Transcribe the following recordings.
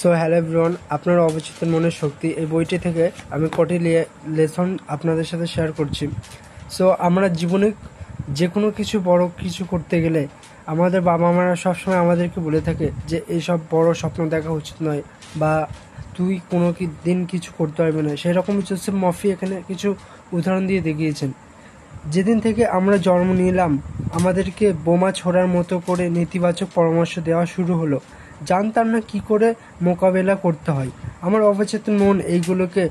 So hello everyone, আপনার অবচেতন মনের শক্তি এই বইটি থেকে আমি কটি লেসন আপনাদের সাথে শেয়ার করছি। সো আমরা জীবনে যে কোনো কিছু বড় কিছু করতে গেলে আমাদের বাবা মারা সবসময় আমাদেরকে বলে থাকে যে এইসব বড় স্বপ্ন দেখা উচিত নয়, বা তুই কোনো দিন কিছু করতে পারবি না। সেই রকম জোসেফ মরফি এখানে কিছু উদাহরণ দিয়ে দেখিয়েছেন। যেদিন থেকে আমরা জন্ম নিলাম আমাদেরকে বোমা ছোড়ার মতো করে নেতিবাচক পরামর্শ দেওয়া শুরু হলো। জানতাম না কি করে মোকাবেলা করতে হয়। আমার অবচেতন মন এইগুলোকে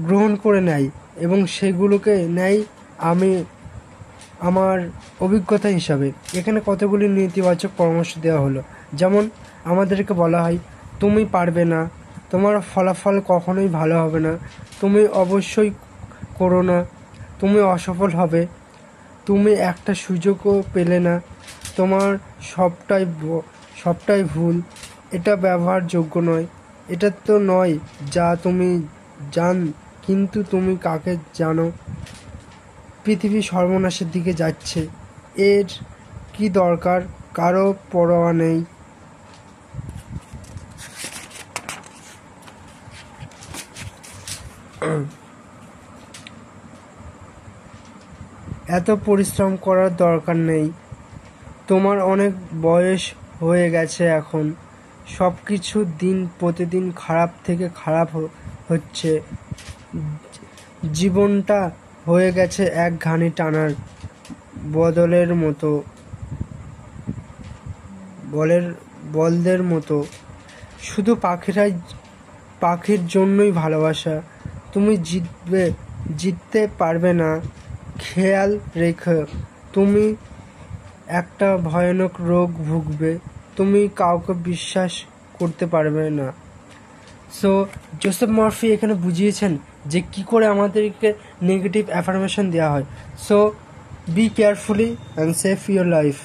গ্রহণ করে নেয় এবং সেগুলোকে নেয় আমি আমার অভিজ্ঞতা হিসাবে। এখানে কতগুলি নেতিবাচক পরামর্শ দেওয়া হলো, যেমন আমাদেরকে বলা হয় তুমি পারবে না, তোমার ফলাফল কখনোই ভালো হবে না, তুমি অবশ্যই করো না, তুমি অসফল হবে, তুমি একটা সুযোগও পেলে না, তোমার সবটাই ভুল, এটা ব্যবহারযোগ্য নয়, এটা তো নয় যা তুমি জান, কিন্তু তুমি কাকে জানো, পৃথিবী সর্বনাশের দিকে যাচ্ছে, এর কি দরকার, কারো পরোয়া নেই। এত পরিশ্রম করার দরকার নেই, তোমার অনেক বয়স হয়ে গেছে, এখন সব কিছু দিন প্রতিদিন খারাপ থেকে খারাপ হচ্ছে, জীবনটা হয়ে গেছে এক ঘানি টানার বলদের মতো, শুধু পাখির জন্যই ভালোবাসা, তুমি জিততে পারবে না, খেয়াল রেখো, তুমি একটা ভয়ানক রোগ ভুগবে, তুমি কাউকে বিশ্বাস করতে পারবে না। সো জোসেফ মরফি এখানে বুঝিয়েছেন যে কি করে আমাদেরকে নেগেটিভ অ্যাফার্মেশন দেওয়া হয়। So be carefully and save your life.